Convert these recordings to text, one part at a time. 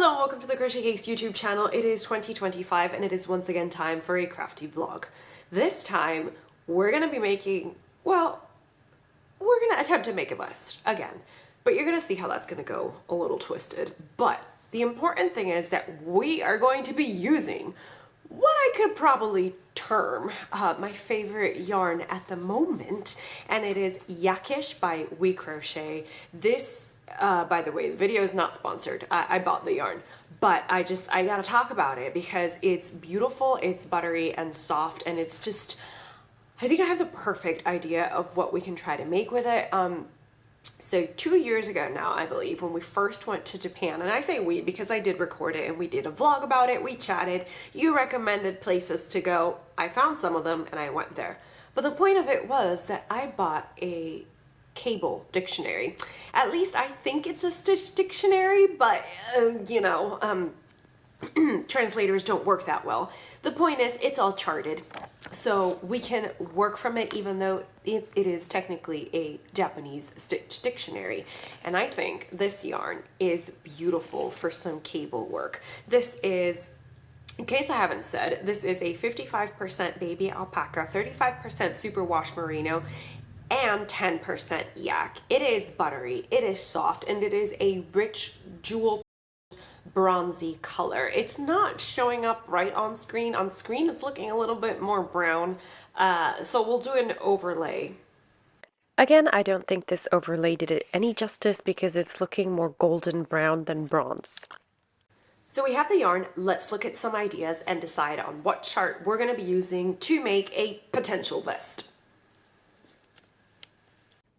Hello and welcome to the Crochet Cakes YouTube channel. It is 2025 and it is once again time for a crafty vlog. This time we're going to be making, well, we're going to attempt to make a vest again, but you're going to see how that's going to go a little twisted. But the important thing is that we are going to be using what I could probably term my favorite yarn at the moment, and it is Yakish by We Crochet. This, by the way, the video is not sponsored. I bought the yarn, but I gotta talk about it because it's beautiful, it's buttery and soft, and it's just, I think I have the perfect idea of what we can try to make with it. So 2 years ago now, I believe, when we first went to Japan, and I say we because I did record it and we did a vlog about it, we chatted, you recommended places to go, I found some of them and I went there. But the point of it was that I bought a cable dictionary. At least I think it's a stitch dictionary, but translators don't work that well. The point is, it's all charted, so we can work from it even though it is technically a Japanese stitch dictionary. And I think this yarn is beautiful for some cable work. This is, in case I haven't said, this is a 55% baby alpaca, 35% superwash merino, and 10% yak. It is buttery, it is soft, and it is a rich jewel bronzy color. It's not showing up right on screen. On screen it's looking a little bit more brown, so we'll do an overlay. Again, I don't think this overlay did it any justice because it's looking more golden brown than bronze. So we have the yarn. Let's look at some ideas and decide on what chart we're going to be using to make a potential vest.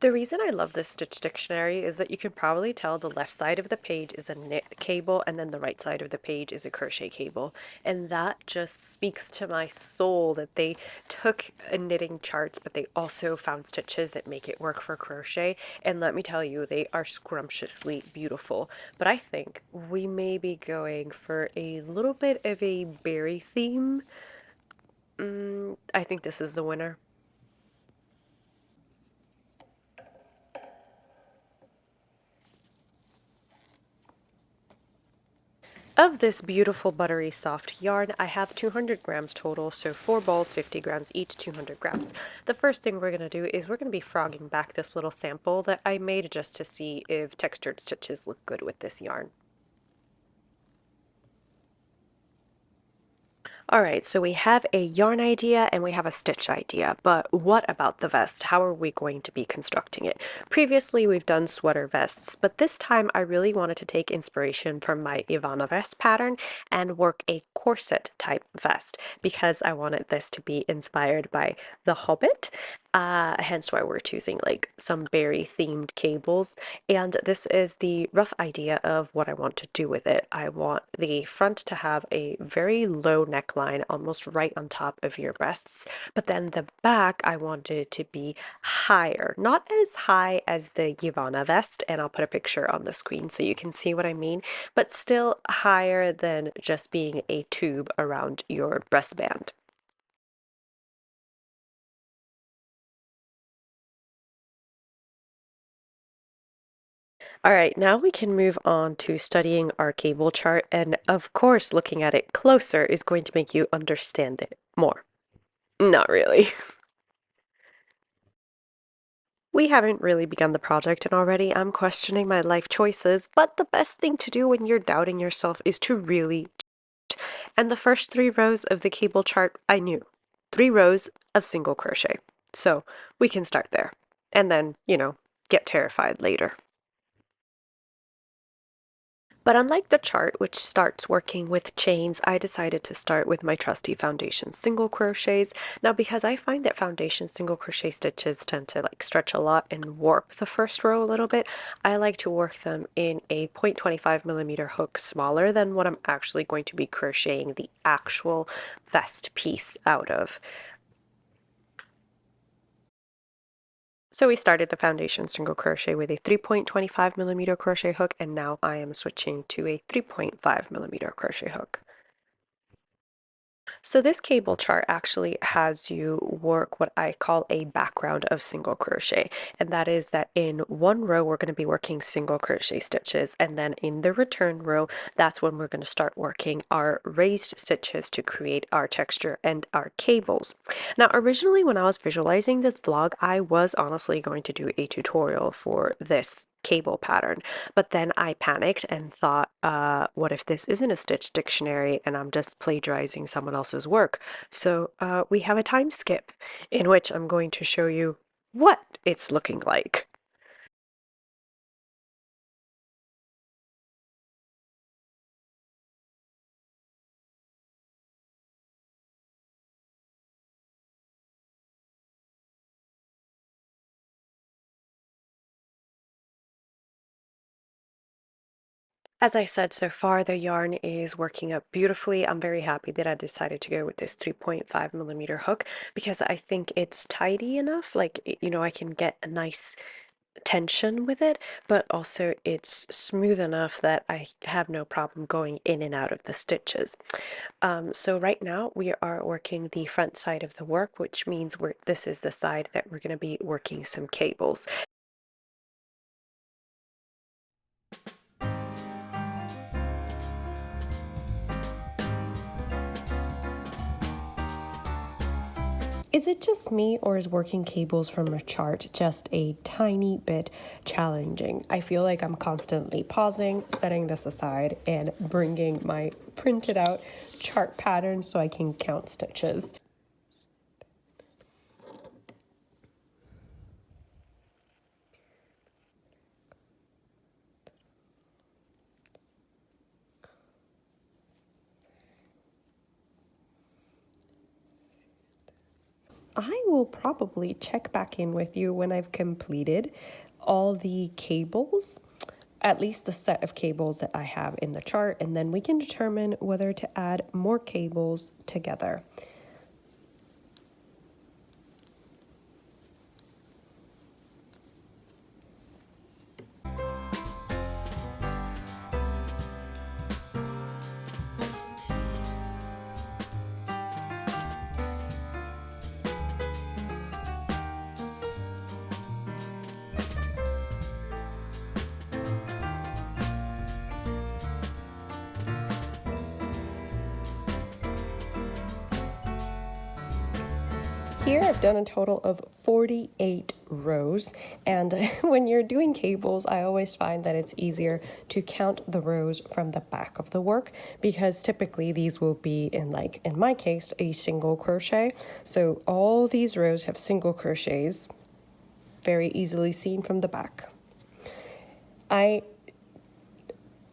The reason I love this stitch dictionary is that you can probably tell the left side of the page is a knit cable and then the right side of the page is a crochet cable. And that just speaks to my soul that they took a knitting charts, but they also found stitches that make it work for crochet. And let me tell you, they are scrumptiously beautiful. But I think we may be going for a little bit of a berry theme. I think this is the winner. Of this beautiful buttery soft yarn, I have 200 grams total, so 4 balls, 50 grams each, 200 grams. The first thing we're going to do is we're going to be frogging back this little sample that I made just to see if textured stitches look good with this yarn. Alright, so we have a yarn idea and we have a stitch idea, but what about the vest? How are we going to be constructing it? Previously we've done sweater vests, but this time I really wanted to take inspiration from my Ivana vest pattern and work a corset type vest because I wanted this to be inspired by the Hobbit, hence why we're choosing like some berry themed cables. And this is the rough idea of what I want to do with it. I want the front to have a very low neckline almost right on top of your breasts, but then the back I want it to be higher, not as high as the Yvonne vest, and I'll put a picture on the screen so you can see what I mean, but still higher than just being a tube around your breastband. All right, now we can move on to studying our cable chart, and of course, looking at it closer is going to make you understand it more. Not really. We haven't really begun the project, and already I'm questioning my life choices, but the best thing to do when you're doubting yourself is to really. And the first 3 rows of the cable chart I knew. 3 rows of single crochet. So we can start there, and then, get terrified later. But unlike the chart, which starts working with chains, I decided to start with my trusty foundation single crochets. Now, because I find that foundation single crochet stitches tend to stretch a lot and warp the first row a little bit, I like to work them in a 0.25mm hook smaller than what I'm actually going to be crocheting the actual vest piece out of. So we started the foundation single crochet with a 3.25mm crochet hook, and now I am switching to a 3.5mm crochet hook. So this cable chart actually has you work what I call a background of single crochet, and that is that in one row we're going to be working single crochet stitches, and then in the return row that's when we're going to start working our raised stitches to create our texture and our cables. Now originally when I was visualizing this vlog, I was honestly going to do a tutorial for this cable pattern, but then I panicked and thought, what if this isn't a stitch dictionary and I'm just plagiarizing someone else's work? So we have a time skip in which I'm going to show you what it's looking like. As I said, so far the yarn is working up beautifully. I'm very happy that I decided to go with this 3.5mm hook because I think it's tidy enough. Like, you know, I can get a nice tension with it, but also it's smooth enough that I have no problem going in and out of the stitches. So right now we are working the front side of the work, which means this is the side that we're going to be working some cables. Is it just me, or is working cables from a chart just a tiny bit challenging? I feel like I'm constantly pausing, setting this aside, and bringing my printed out chart pattern so I can count stitches. I will probably check back in with you when I've completed all the cables, at least the set of cables that I have in the chart, and then we can determine whether to add more cables together. Here I've done a total of 48 rows, and when you're doing cables, I always find that it's easier to count the rows from the back of the work, because typically these will be in my case, a single crochet. So all these rows have single crochets, very easily seen from the back.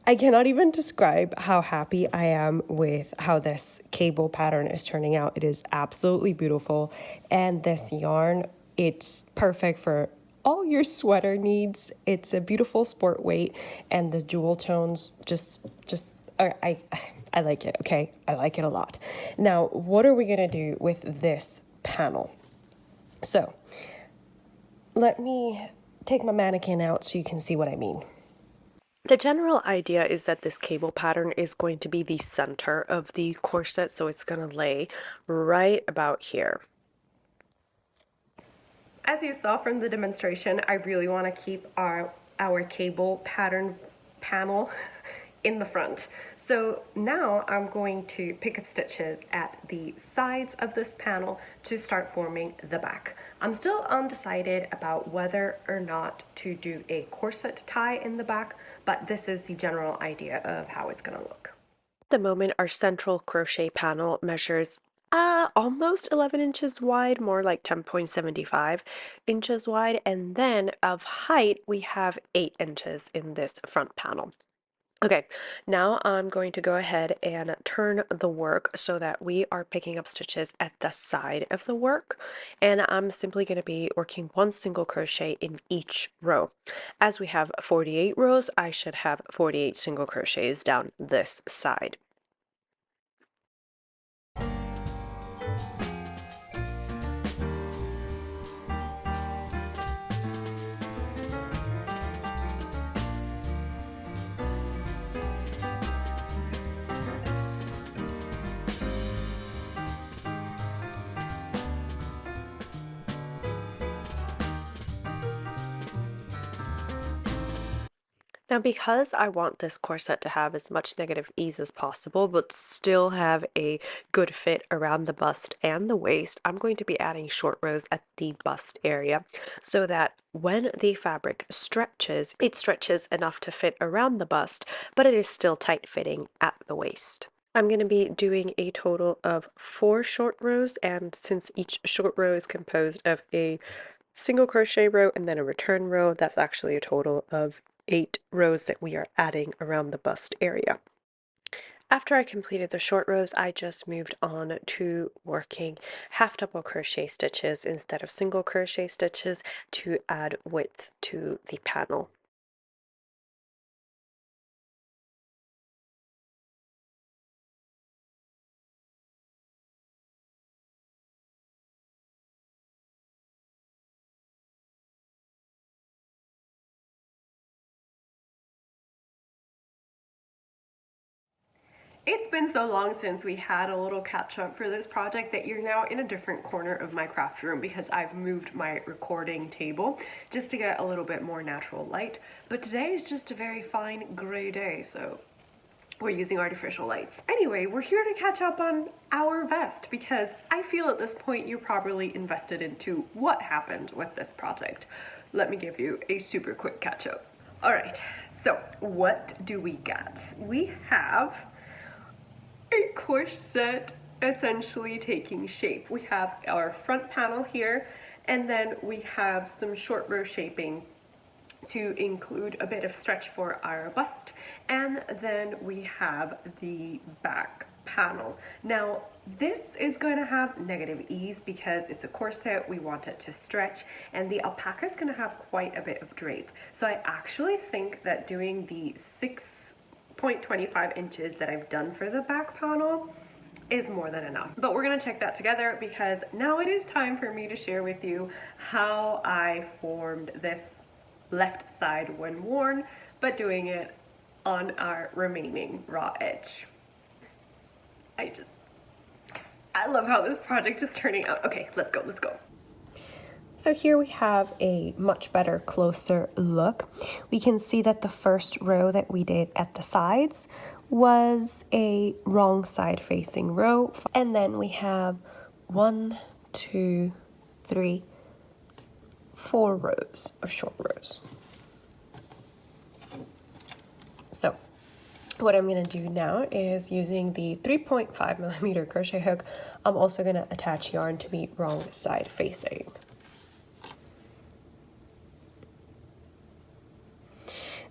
I cannot even describe how happy I am with how this cable pattern is turning out. It is absolutely beautiful. And this yarn, it's perfect for all your sweater needs. It's a beautiful sport weight, and the jewel tones I like it, okay? I like it a lot. Now, what are we gonna do with this panel? So, let me take my mannequin out so you can see what I mean. The general idea is that this cable pattern is going to be the center of the corset, so it's going to lay right about here. As you saw from the demonstration, I really want to keep our cable pattern panel in the front. So now I'm going to pick up stitches at the sides of this panel to start forming the back. I'm still undecided about whether or not to do a corset tie in the back, but this is the general idea of how it's going to look. At the moment, our central crochet panel measures almost 11 inches wide, more like 10.75 inches wide, and then of height we have 8 inches in this front panel. Okay, now I'm going to go ahead and turn the work so that we are picking up stitches at the side of the work, and I'm simply going to be working one single crochet in each row. As we have 48 rows, I should have 48 single crochets down this side. Now, because I want this corset to have as much negative ease as possible, but still have a good fit around the bust and the waist, I'm going to be adding short rows at the bust area so that when the fabric stretches, it stretches enough to fit around the bust, but it is still tight fitting at the waist. I'm going to be doing a total of 4 short rows, and since each short row is composed of a single crochet row and then a return row, that's actually a total of 8 rows that we are adding around the bust area. After I completed the short rows, I just moved on to working half double crochet stitches instead of single crochet stitches to add width to the panel. It's been so long since we had a little catch up for this project that you're now in a different corner of my craft room because I've moved my recording table just to get a little bit more natural light. But today is just a very fine gray day, so we're using artificial lights. Anyway, we're here to catch up on our vest because I feel at this point you're probably invested into what happened with this project. Let me give you a super quick catch up. All right, so what do we got? We have a corset essentially taking shape. We have our front panel here, and then we have some short row shaping to include a bit of stretch for our bust, and then we have the back panel. Now this is going to have negative ease because it's a corset, we want it to stretch, and the alpaca is going to have quite a bit of drape. So I actually think that doing the 6.25 inches that I've done for the back panel is more than enough. But we're gonna check that together because now it is time for me to share with you how I formed this left side when worn, but doing it on our remaining raw edge. I love how this project is turning out. Okay, let's go. So here we have a much better, closer look. We can see that the first row that we did at the sides was a wrong side facing row. And then we have 1, 2, 3, 4 rows of short rows. So what I'm going to do now is using the 3.5 millimeter crochet hook, I'm also going to attach yarn to be wrong side facing.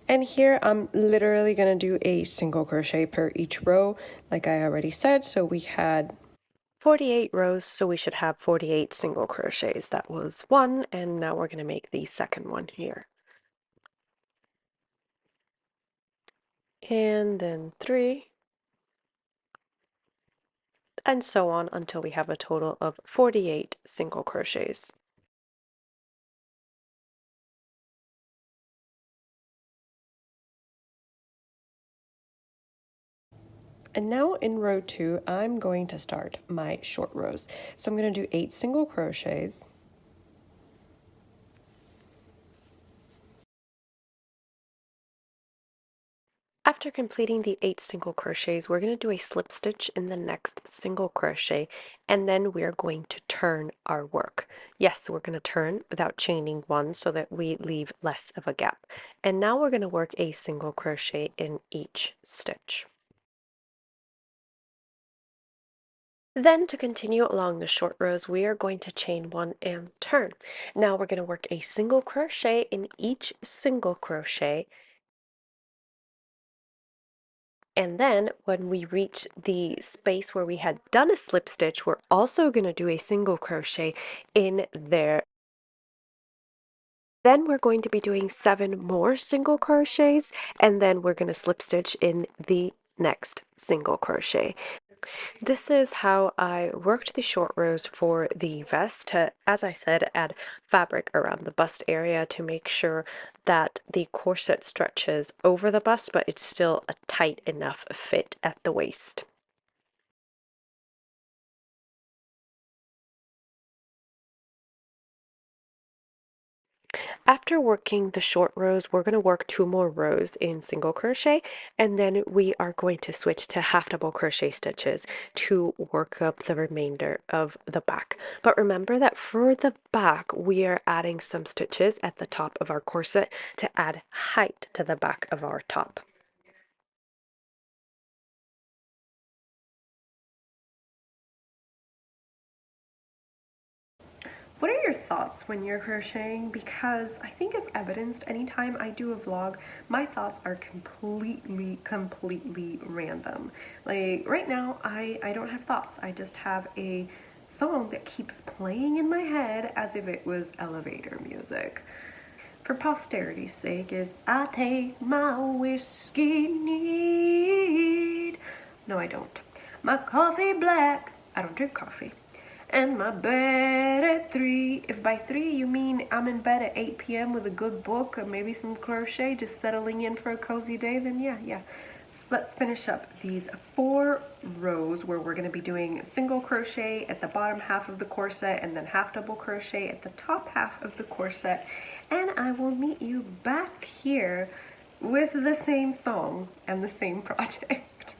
And here I'm literally going to do a single crochet per each row, like I already said. So we had 48 rows, so we should have 48 single crochets. That was 1, and now we're going to make the second one here. And then 3, and so on until we have a total of 48 single crochets. And now in row 2, I'm going to start my short rows. So I'm going to do 8 single crochets. After completing the 8 single crochets, we're going to do a slip stitch in the next single crochet, and then we're going to turn our work. Yes, we're going to turn without chaining 1 so that we leave less of a gap. And now we're going to work a single crochet in each stitch. Then to continue along the short rows, we are going to chain 1 and turn. Now we're going to work a single crochet in each single crochet. And then when we reach the space where we had done a slip stitch, we're also going to do a single crochet in there. Then we're going to be doing 7 more single crochets, and then we're going to slip stitch in the next single crochet. This is how I worked the short rows for the vest to, as I said, add fabric around the bust area to make sure that the corset stretches over the bust, but it's still a tight enough fit at the waist. After working the short rows, we're going to work 2 more rows in single crochet, and then we are going to switch to half double crochet stitches to work up the remainder of the back. But remember that for the back, we are adding some stitches at the top of our corset to add height to the back of our top. What are your thoughts when you're crocheting? Because I think as evidenced, anytime I do a vlog, my thoughts are completely random. Like right now, I don't have thoughts. I just have a song that keeps playing in my head as if it was elevator music. For posterity's sake is I take my whiskey neat. No, I don't. My coffee black. I don't drink coffee. And my bed at 3. If by 3 you mean I'm in bed at 8 p.m. with a good book or maybe some crochet, just settling in for a cozy day, then yeah. Let's finish up these 4 rows where we're going to be doing single crochet at the bottom half of the corset and then half double crochet at the top half of the corset. And I will meet you back here with the same song and the same project.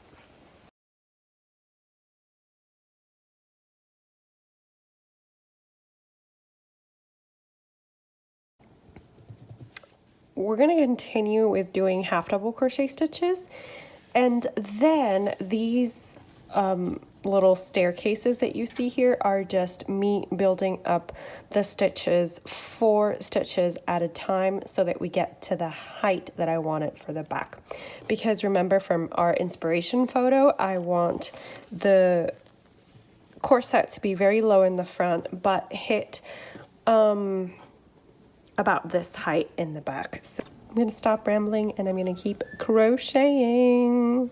We're going to continue with doing half double crochet stitches, and then these little staircases that you see here are just me building up the stitches 4 stitches at a time so that we get to the height that I want it for the back. Because remember from our inspiration photo, I want the corset to be very low in the front but hit about this height in the back. So I'm going to stop rambling and I'm going to keep crocheting.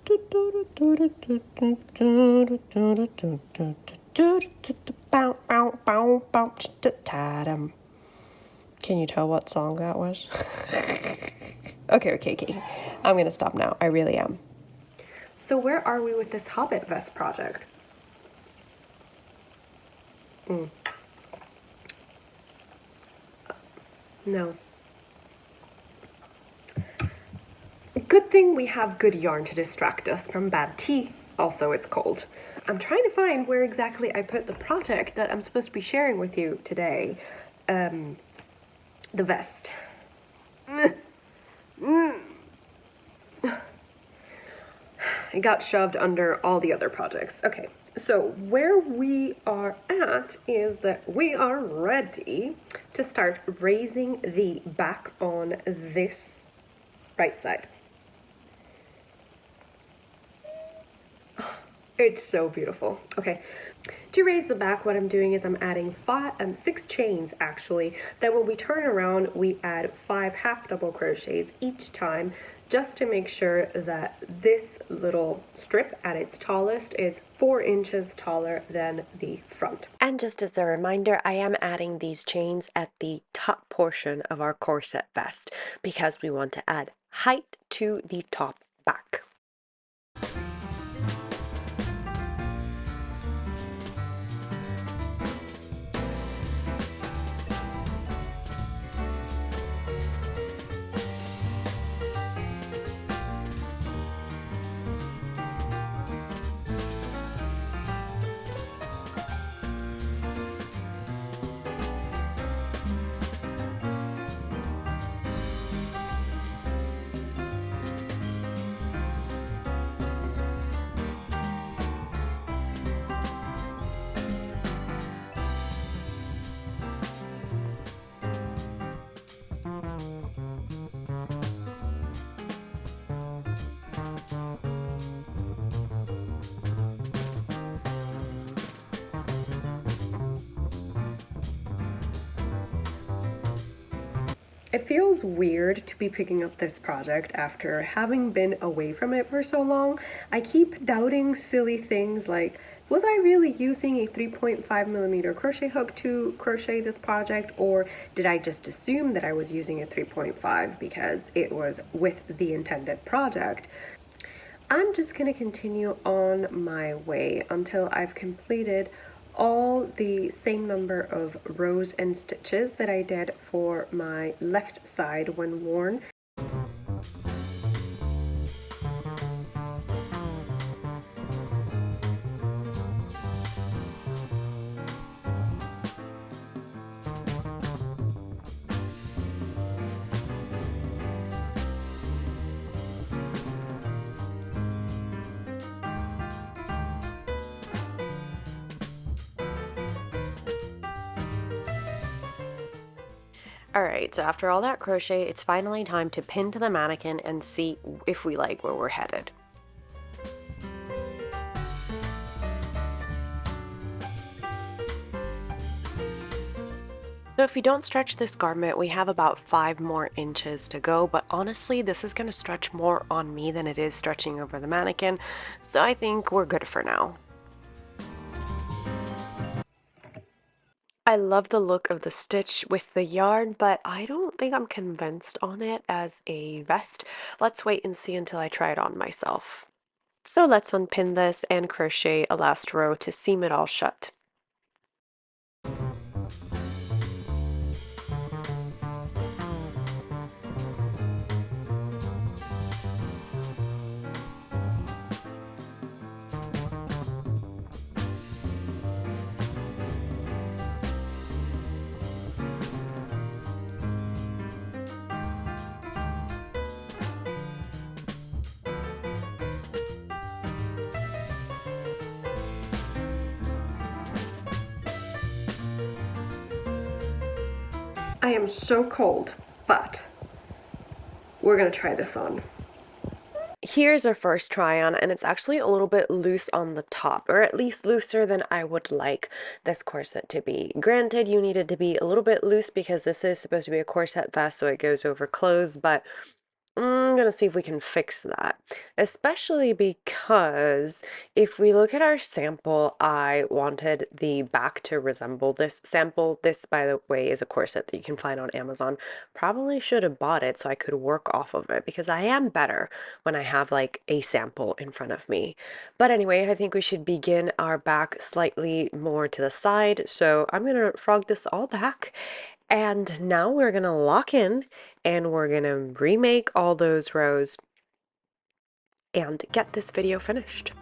Can you tell what song that was? Okay. I'm going to stop now. I really am. So where are we with this Hobbit vest project? No. Good thing we have good yarn to distract us from bad tea. Also, it's cold. I'm trying to find where exactly I put the project that I'm supposed to be sharing with you today. The vest. It got shoved under all the other projects. Okay, so where we are at is that we are ready to start raising the back on this right side. Oh, it's so beautiful. Okay, to raise the back, what I'm doing is I'm adding 6 chains actually. Then when we turn around, we add 5 half double crochets each time, just to make sure that this little strip at its tallest is 4 inches taller than the front. And just as a reminder, I am adding these chains at the top portion of our corset vest because we want to add height to the top back. It feels weird to be picking up this project after having been away from it for so long. I keep doubting silly things like, was I really using a 3.5mm crochet hook to crochet this project, or did I just assume that I was using a 3.5 because it was with the intended project? I'm just going to continue on my way until I've completed all the same number of rows and stitches that I did for my left side when worn. Alright, so after all that crochet, it's finally time to pin to the mannequin and see if we like where we're headed. So if we don't stretch this garment, we have about 5 more inches to go, but honestly, this is going to stretch more on me than it is stretching over the mannequin, so I think we're good for now. I love the look of the stitch with the yarn, but I don't think I'm convinced on it as a vest. Let's wait and see until I try it on myself. So let's unpin this and crochet a last row to seam it all shut. I am so cold, but we're gonna try this on. Here's our first try on, and it's actually a little bit loose on the top, or at least looser than I would like this corset to be. Granted, you need it to be a little bit loose because this is supposed to be a corset vest, so it goes over clothes, but I'm gonna see if we can fix that, especially because if we look at our sample, I wanted the back to resemble this sample. This, by the way, is a corset that you can find on Amazon. Probably should have bought it so I could work off of it because I am better when I have like a sample in front of me. But anyway, I think we should begin our back slightly more to the side. So I'm gonna frog this all back. And now we're going to lock in and we're going to remake all those rows and get this video finished.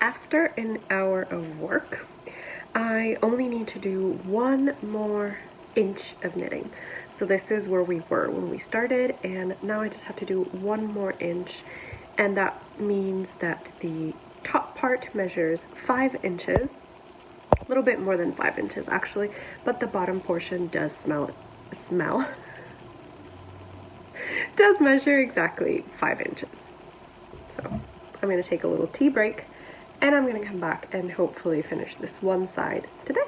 After an hour of work, I only need to do 1 more inch of knitting. So this is where we were when we started, and now I just have to do 1 more inch, and that means that the top part measures 5 inches, a little bit more than 5 inches actually, but the bottom portion does does measure exactly 5 inches. So I'm going to take a little tea break, and I'm going to come back and hopefully finish this one side today.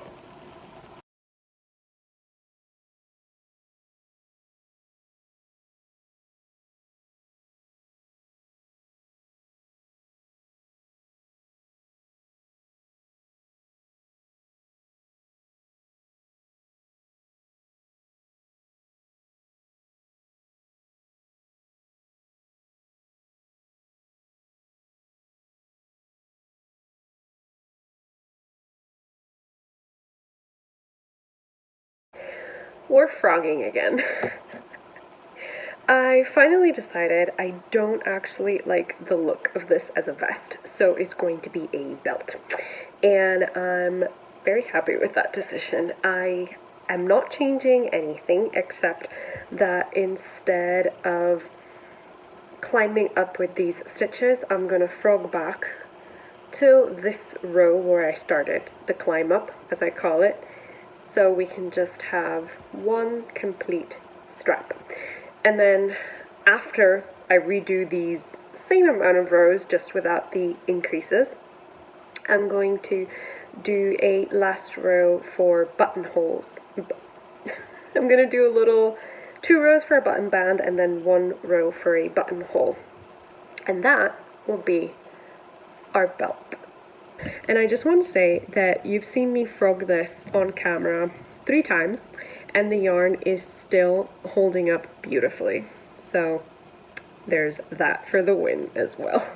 We're frogging again. I finally decided I don't actually like the look of this as a vest, so it's going to be a belt. And I'm very happy with that decision. I am not changing anything except that instead of climbing up with these stitches, I'm going to frog back to this row where I started the climb up, as I call it, so we can just have one complete strap. And then after I redo these same amount of rows just without the increases, I'm going to do a last row for buttonholes. I'm going to do a little 2 rows for a button band and then 1 row for a buttonhole. And that will be our belt. And I just want to say that you've seen me frog this on camera 3 times and the yarn is still holding up beautifully. So there's that for the win as well.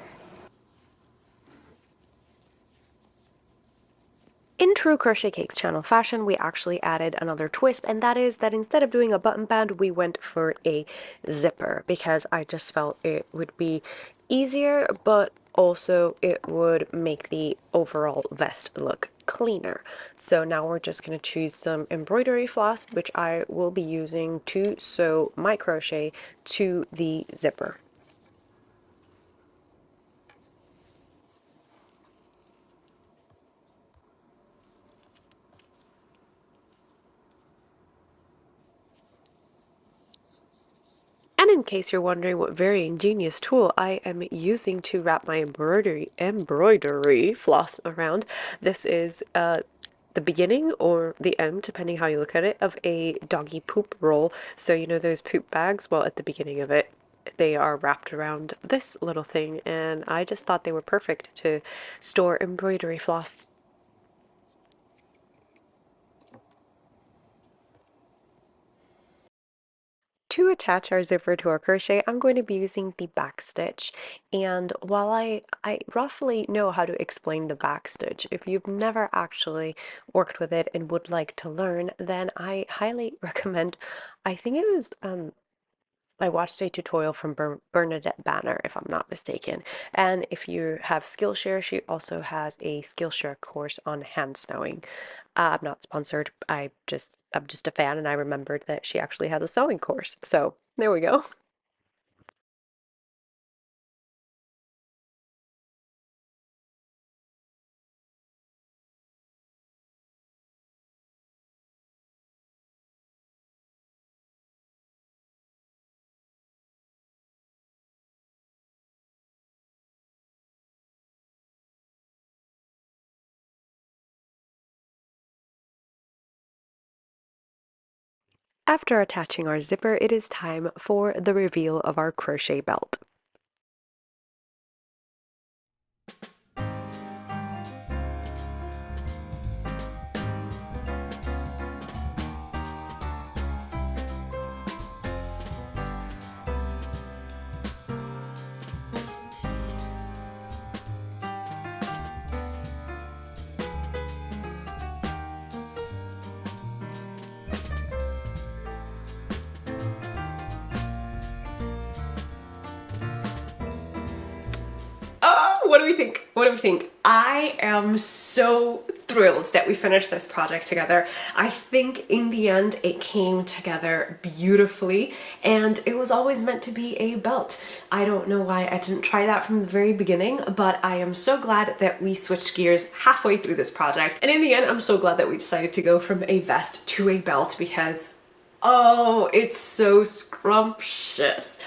In true Crochet Cakes channel fashion, we actually added another twist, and that is that instead of doing a button band, we went for a zipper because I just felt it would be easier, but also it would make the overall vest look cleaner. So now we're just going to choose some embroidery floss, which I will be using to sew my crochet to the zipper. And in case you're wondering what very ingenious tool I am using to wrap my embroidery floss around, this is the beginning or the end, depending how you look at it, of a doggy poop roll. So you know those poop bags? Well, at the beginning of it, they are wrapped around this little thing, and I just thought they were perfect to store embroidery floss. To attach our zipper to our crochet, I'm going to be using the back stitch. And while I roughly know how to explain the back stitch, if you've never actually worked with it and would like to learn, then I highly recommend, I think it was, I watched a tutorial from Bernadette Banner, if I'm not mistaken. And if you have Skillshare, she also has a Skillshare course on hand sewing. I'm not sponsored. I'm just a fan, and I remembered that she actually has a sewing course. So there we go. After attaching our zipper, it is time for the reveal of our crochet belt. Oh, what do we think? What do we think? I am so thrilled that we finished this project together. I think in the end it came together beautifully, and it was always meant to be a belt. I don't know why I didn't try that from the very beginning, but I am so glad that we switched gears halfway through this project. And in the end, I'm so glad that we decided to go from a vest to a belt because, oh, it's so scrumptious.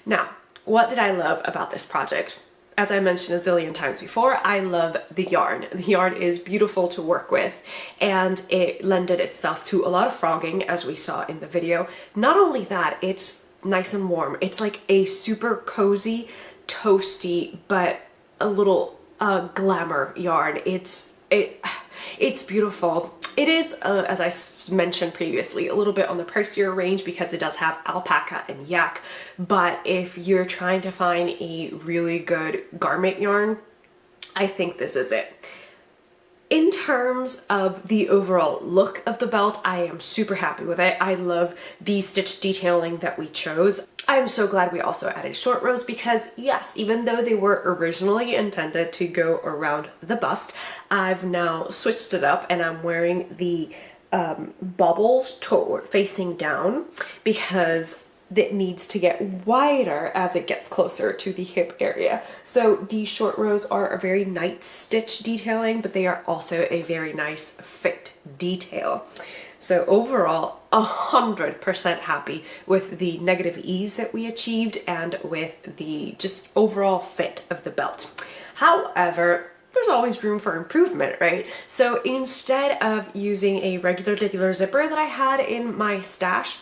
Now, what did I love about this project? As I mentioned a zillion times before, I love the yarn. The yarn is beautiful to work with, and it lended itself to a lot of frogging, as we saw in the video. Not only that, it's nice and warm. It's like a super cozy, toasty, but a little glamour yarn. It's beautiful. It is, as I mentioned previously, a little bit on the pricier range because it does have alpaca and yak, but if you're trying to find a really good garment yarn, I think this is it. In terms of the overall look of the belt, I am super happy with it. I love the stitch detailing that we chose. I am so glad we also added short rows because yes, even though they were originally intended to go around the bust, I've now switched it up and I'm wearing the bubbles facing down because that needs to get wider as it gets closer to the hip area. So the short rows are a very nice stitch detailing, but they are also a very nice fit detail. So overall, 100% happy with the negative ease that we achieved and with the just overall fit of the belt. However, there's always room for improvement, right? So instead of using a regular zipper that I had in my stash,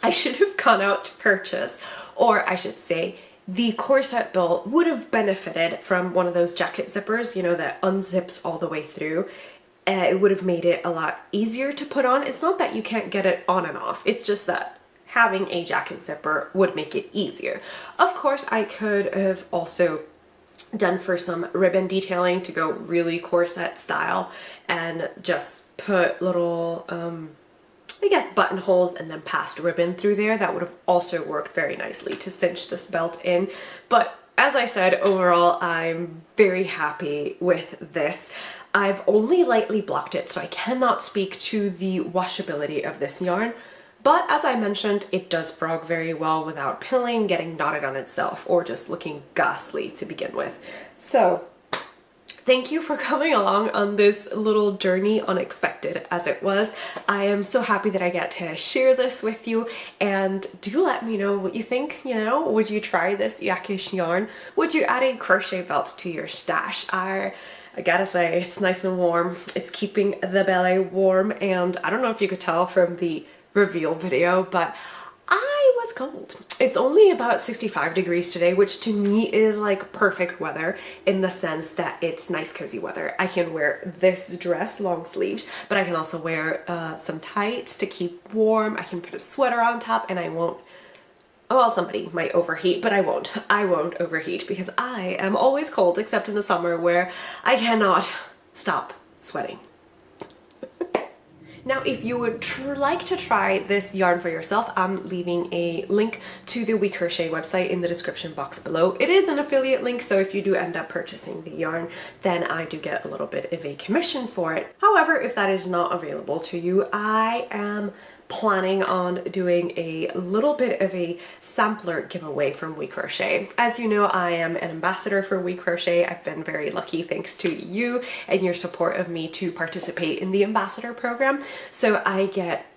I should have gone out to purchase, or I should say, the corset belt would have benefited from one of those jacket zippers, you know, that unzips all the way through. It would have made it a lot easier to put on. It's not that you can't get it on and off, it's just that having a jacket zipper would make it easier. Of course, I could have also done for some ribbon detailing to go really corset style and just put little I guess buttonholes and then passed ribbon through there. That would have also worked very nicely to cinch this belt in. But as I said, overall, I'm very happy with this. I've only lightly blocked it, so I cannot speak to the washability of this yarn. But as I mentioned, it does frog very well without pilling, getting knotted on itself, or just looking ghastly to begin with. So thank you for coming along on this little journey, unexpected as it was. I am so happy that I get to share this with you, and do let me know what you think. You know, would you try this Yakish yarn? Would you add a crochet belt to your stash? I gotta say, it's nice and warm. It's keeping the belly warm, and I don't know if you could tell from the reveal video, but I was cold. It's only about 65 degrees today, which to me is like perfect weather in the sense that it's nice cozy weather. I can wear this dress long sleeved, but I can also wear some tights to keep warm. I can put a sweater on top and I won't, well, somebody might overheat, but I won't. I won't overheat because I am always cold except in the summer where I cannot stop sweating. Now, if you would like to try this yarn for yourself, I'm leaving a link to the We Crochet website in the description box below. It is an affiliate link, so if you do end up purchasing the yarn, then I do get a little bit of a commission for it. However, if that is not available to you, I am planning on doing a little bit of a sampler giveaway from We Crochet. As you know, I am an ambassador for We Crochet. I've been very lucky thanks to you and your support of me to participate in the ambassador program. So I get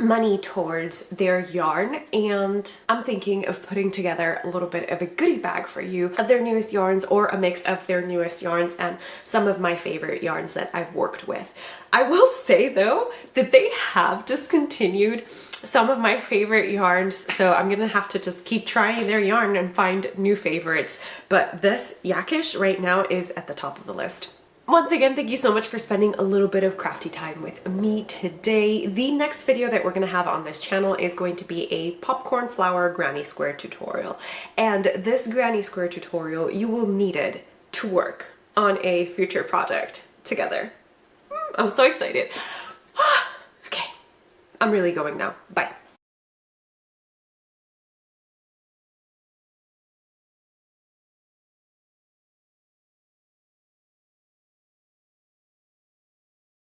money towards their yarn, and I'm thinking of putting together a little bit of a goodie bag for you of their newest yarns, or a mix of their newest yarns and some of my favorite yarns that I've worked with. I will say though that they have discontinued some of my favorite yarns, so I'm gonna have to just keep trying their yarn and find new favorites, but this Yakish right now is at the top of the list. Once again, thank you so much for spending a little bit of crafty time with me today. The next video that we're going to have on this channel is going to be a popcorn flower granny square tutorial. And this granny square tutorial, you will need it to work on a future project together. I'm so excited. Okay, I'm really going now. Bye.